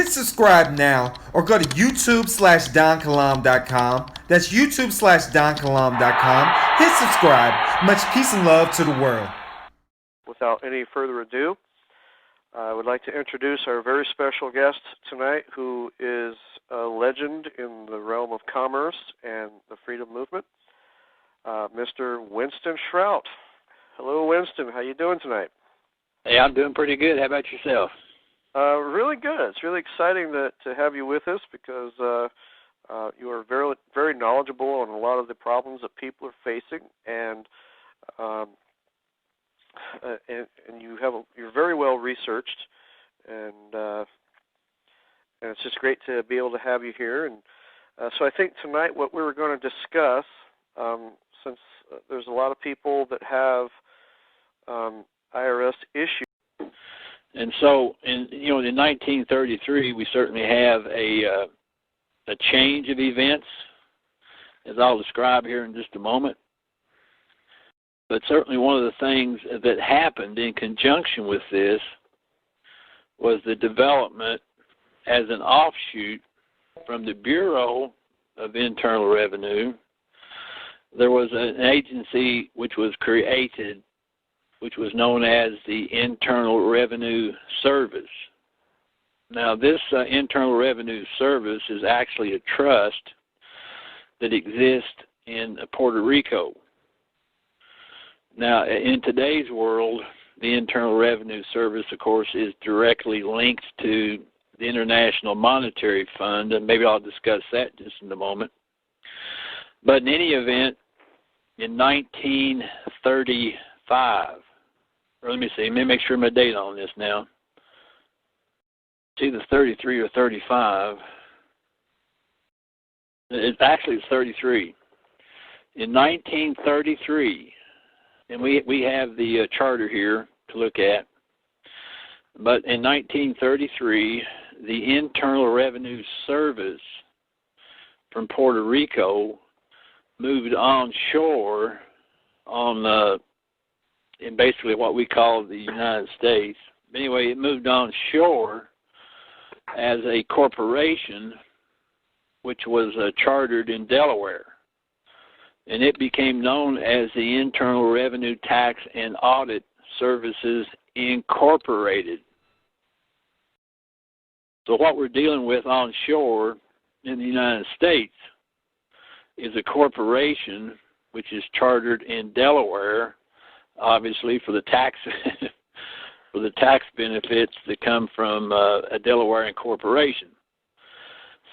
Hit subscribe now or go to youtube.com/DonKalam.com. That's youtube.com/DonKalam.com. Hit subscribe. Much peace and love to the world. Without any further ado, I would like to introduce our very special guest tonight, who is a legend in the realm of commerce and the freedom movement, Mr. Winston Shrout. Hello, Winston. How you doing tonight? Hey, I'm doing pretty good. How about yourself? Really good. It's really exciting to have you with us because you are very, very knowledgeable on a lot of the problems that people are facing, and you're very well researched, and it's just great to be able to have you here. And so I think tonight what we were going to discuss, since there's a lot of people that have IRS issues. And so, in 1933, we certainly have a change of events, as I'll describe here in just a moment. But certainly one of the things that happened in conjunction with this was the development as an offshoot from the Bureau of Internal Revenue. There was an agency which was created, which was known as the Internal Revenue Service. Now, this Internal Revenue Service is actually a trust that exists in Puerto Rico. Now, in today's world, the Internal Revenue Service, of course, is directly linked to the International Monetary Fund, and maybe I'll discuss that just in a moment. But in any event, in 1935, or let me see, let me make sure my date on this now. It's either 33 or 35. It's 33. In 1933, and we have the charter here to look at, but in 1933, the Internal Revenue Service from Puerto Rico moved onshore in basically what we call the United States. Anyway, it moved onshore as a corporation which was chartered in Delaware. And it became known as the Internal Revenue Tax and Audit Services Incorporated. So what we're dealing with onshore in the United States is a corporation which is chartered in Delaware, obviously for the tax for the tax benefits that come from a Delaware corporation.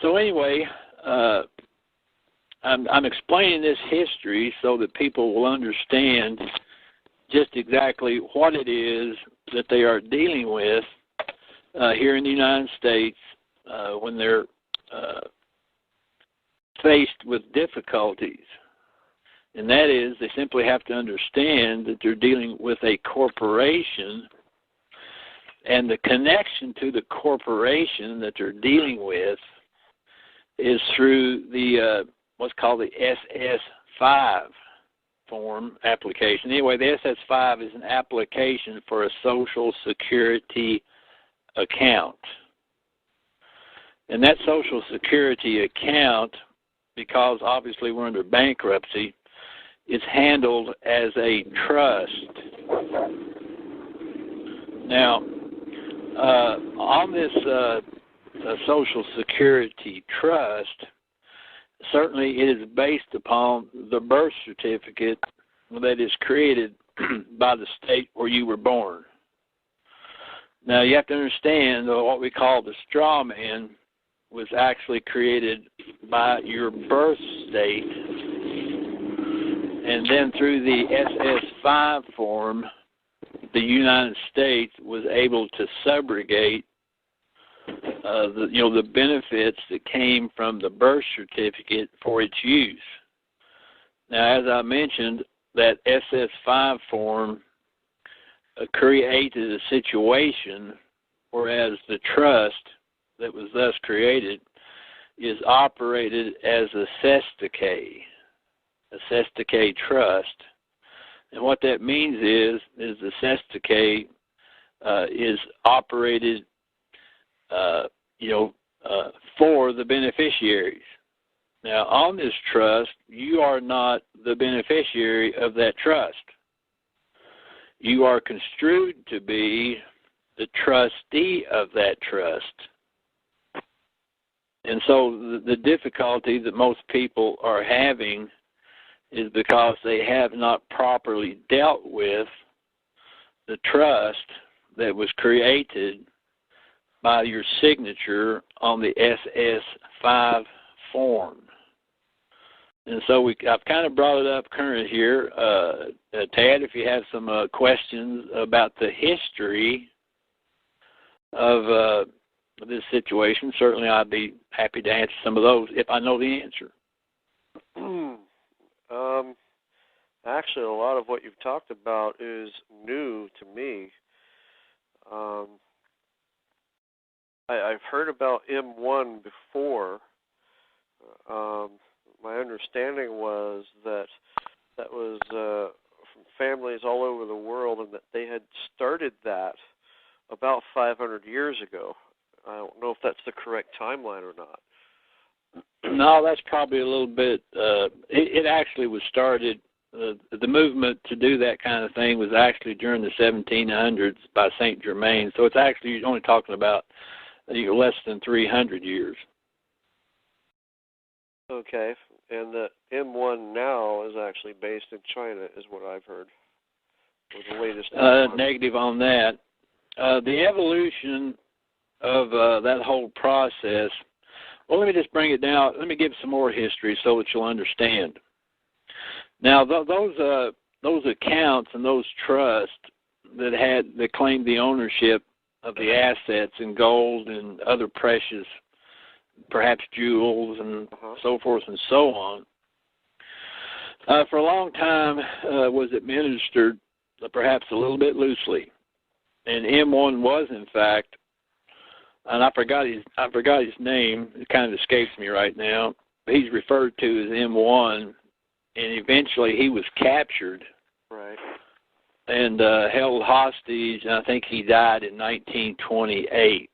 So anyway, I'm explaining this history so that people will understand just exactly what it is that they are dealing with here in the United States when they're faced with difficulties. And that is, they simply have to understand that they're dealing with a corporation, and the connection to the corporation that they're dealing with is through the what's called the SS5 form application. Anyway, the SS5 is an application for a Social Security account. And that Social Security account, because obviously we're under bankruptcy, is handled as a trust. Now, on this Social Security trust, certainly it is based upon the birth certificate that is created by the state where you were born. Now, you have to understand that what we call the straw man was actually created by your birth state, and then through the SS5 form, the United States was able to subrogate the benefits that came from the birth certificate for its use. Now, as I mentioned, that SS5 form created a situation whereas the trust that was thus created is operated as a cestacay trust. And what that means is the cestacay is operated for the beneficiaries. Now, on this trust, you are not the beneficiary of that trust. You are construed to be the trustee of that trust. And so the difficulty that most people are having is because they have not properly dealt with the trust that was created by your signature on the SS5 form. And so I've kind of brought it up current here. Tad, if you have some questions about the history of this situation, certainly I'd be happy to answer some of those if I know the answer. Actually, a lot of what you've talked about is new to me. I've heard about M1 before. My understanding was that was from families all over the world, and that they had started that about 500 years ago. I don't know if that's the correct timeline or not. No, that's probably a little bit. It actually was started. The movement to do that kind of thing was actually during the 1700s by Saint Germain. So it's actually only talking about less than 300 years. Okay, and the M1 now is actually based in China, is what I've heard. Or the latest. Negative on that. The evolution of that whole process. Well, let me just bring it down. Let me give some more history so that you'll understand. Now, those accounts and those trusts that claimed the ownership of the assets in gold and other precious, perhaps jewels and so forth and so on, for a long time was administered perhaps a little bit loosely. And M1 was, in fact, and I forgot his name. It kind of escapes me right now. But he's referred to as M1, and eventually he was captured, right, and held hostage. And I think he died in 1928.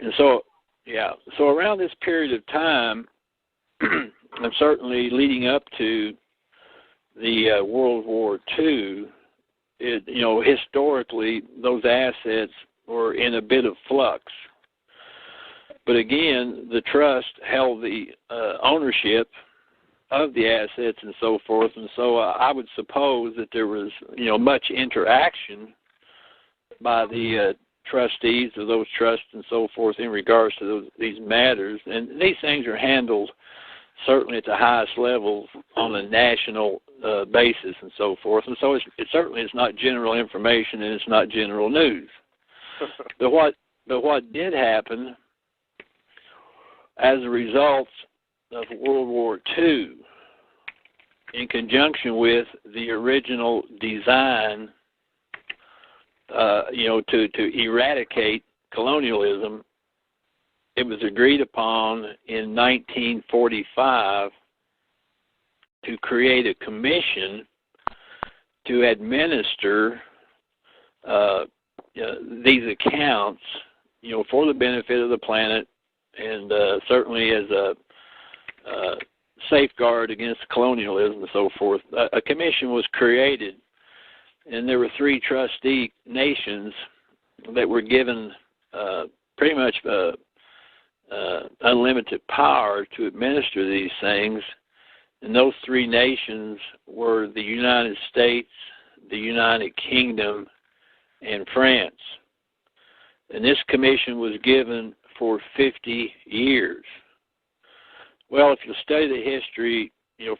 And so around this period of time, and certainly leading up to the World War II, historically those assets were in a bit of flux. But again, the trust held the ownership of the assets and so forth, and so I would suppose that there was, much interaction by the trustees of those trusts and so forth in regards to these matters. And these things are handled certainly at the highest levels on a national basis and so forth. And so it certainly is not general information, and it's not general news. But what did happen as a result of World War II, in conjunction with the original design, to eradicate colonialism, it was agreed upon in 1945 to create a commission to administer these accounts, for the benefit of the planet, and certainly as a safeguard against colonialism and so forth. A commission was created, and there were 3 trustee nations that were given pretty much unlimited power to administer these things. And those 3 nations were the United States, the United Kingdom, and France. And this commission was given for 50 years. Well, if you study the history,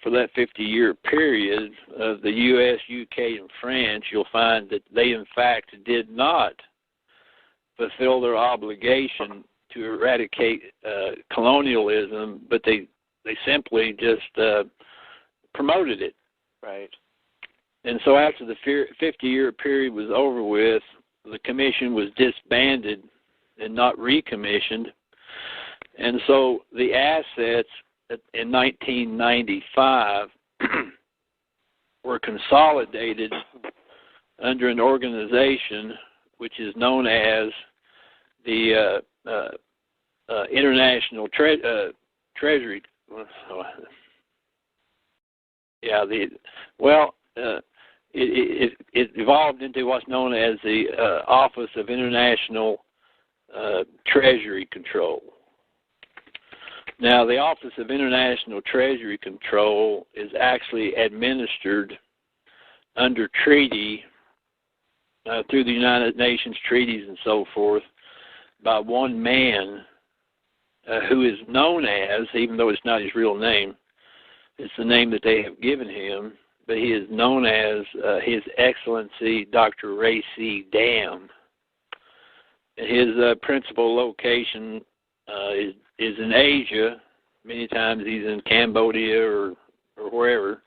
for that 50-year period of the U.S., U.K., and France, you'll find that they, in fact, did not fulfill their obligation to eradicate colonialism, but they simply just promoted it. Right. And so after the 50-year period was over with, the commission was disbanded and not recommissioned. And so the assets in 1995 were consolidated under an organization which is known as the international treasury. It evolved into what's known as the Office of International Treasury Control. Now, the Office of International Treasury Control is actually administered under treaty through the United Nations treaties and so forth by one man who is known as, even though it's not his real name, it's the name that they have given him, but he is known as His Excellency Dr. Ray C. Dam. His principal location is in Asia. Many times he's in Cambodia or wherever.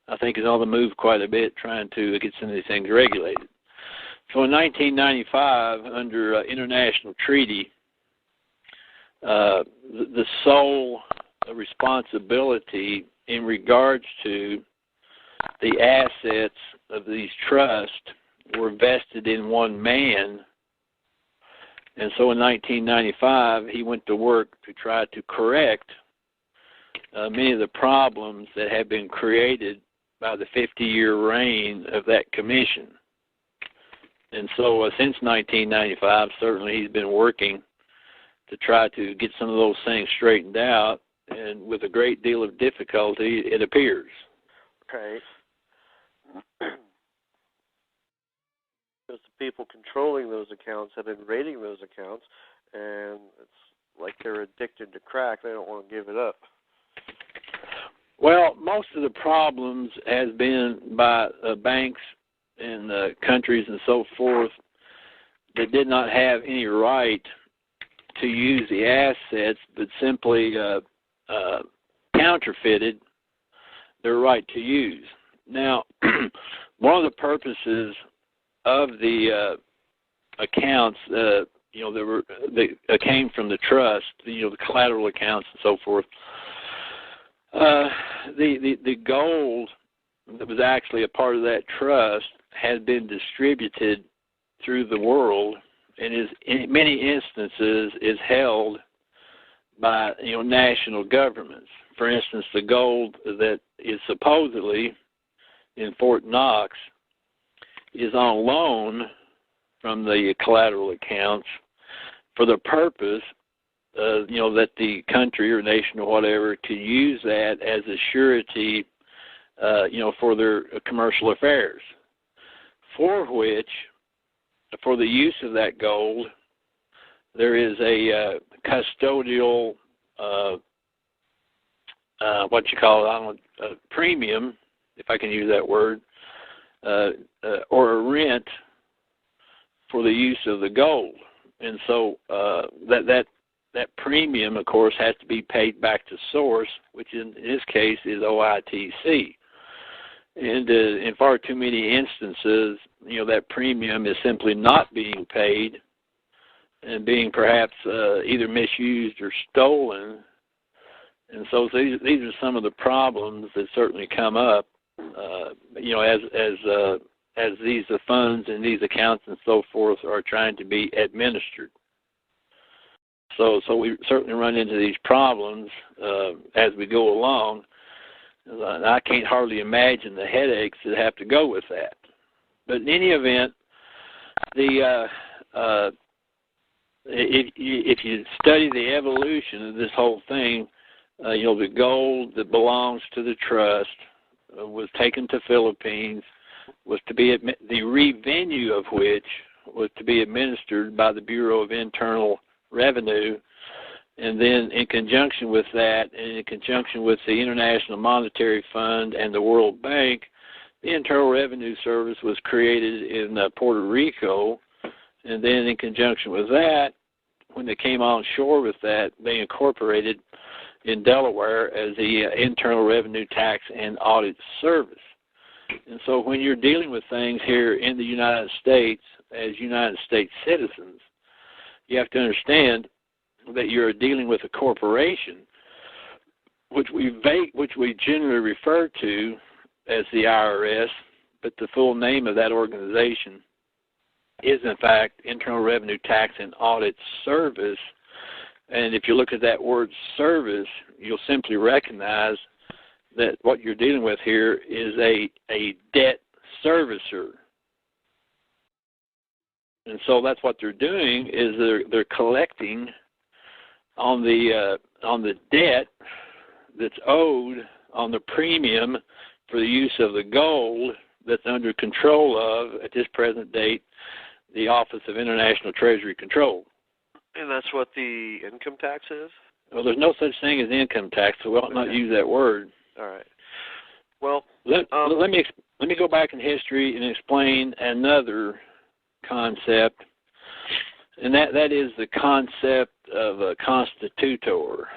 I think he's on the move quite a bit trying to get some of these things regulated. So in 1995, under international treaty, the sole responsibility in regards to the assets of these trusts were vested in one man. And so in 1995, he went to work to try to correct many of the problems that had been created by the 50-year reign of that commission. And so since 1995, certainly he's been working to try to get some of those things straightened out, and with a great deal of difficulty, it appears. Okay. Because the people controlling those accounts have been raiding those accounts, and it's like they're addicted to crack. They don't want to give it up. Well, most of the problems has been by banks and countries and so forth that did not have any right to use the assets, but simply counterfeited their right to use. Now, one of the purposes of the accounts, that came from the trust, the collateral accounts and so forth, the gold that was actually a part of that trust has been distributed through the world, and is in many instances is held by national governments. For instance, the gold that is supposedly in Fort Knox is on loan from the collateral accounts for the purpose that the country or nation or whatever to use that as a surety for their commercial affairs, for which, for the use of that gold, there is a custodial, premium, if I can use that word, or a rent for the use of the gold. And so that premium, of course, has to be paid back to source, which in this case is OITC. And in far too many instances, that premium is simply not being paid and being perhaps either misused or stolen. And so these are some of the problems that certainly come up, as these funds and these accounts and so forth are trying to be administered. So we certainly run into these problems as we go along. I can't hardly imagine the headaches that have to go with that. But in any event, if you study the evolution of this whole thing, the gold that belongs to the trust was taken to Philippines, was to be the revenue of which was to be administered by the Bureau of Internal Revenue, and then in conjunction with that, and in conjunction with the International Monetary Fund and the World Bank, the Internal Revenue Service was created in Puerto Rico, and then in conjunction with that, when they came on shore with that, they incorporated in Delaware as the Internal Revenue Tax and Audit Service. And so when you're dealing with things here in the United States as United States citizens, you have to understand that you're dealing with a corporation, which we generally refer to as the IRS, but the full name of that organization is, in fact, Internal Revenue Tax and Audit Service, And if you look at that word service, you'll simply recognize that what you're dealing with here is a debt servicer. And so that's what they're doing, is they're collecting on the debt that's owed on the premium for the use of the gold that's under control of, at this present date, the Office of International Treasury Control. And that's what the income tax is? Well, there's no such thing as income tax, so we ought not use that word. All right. Well, let me go back in history and explain another concept, and that is the concept of a constitutor.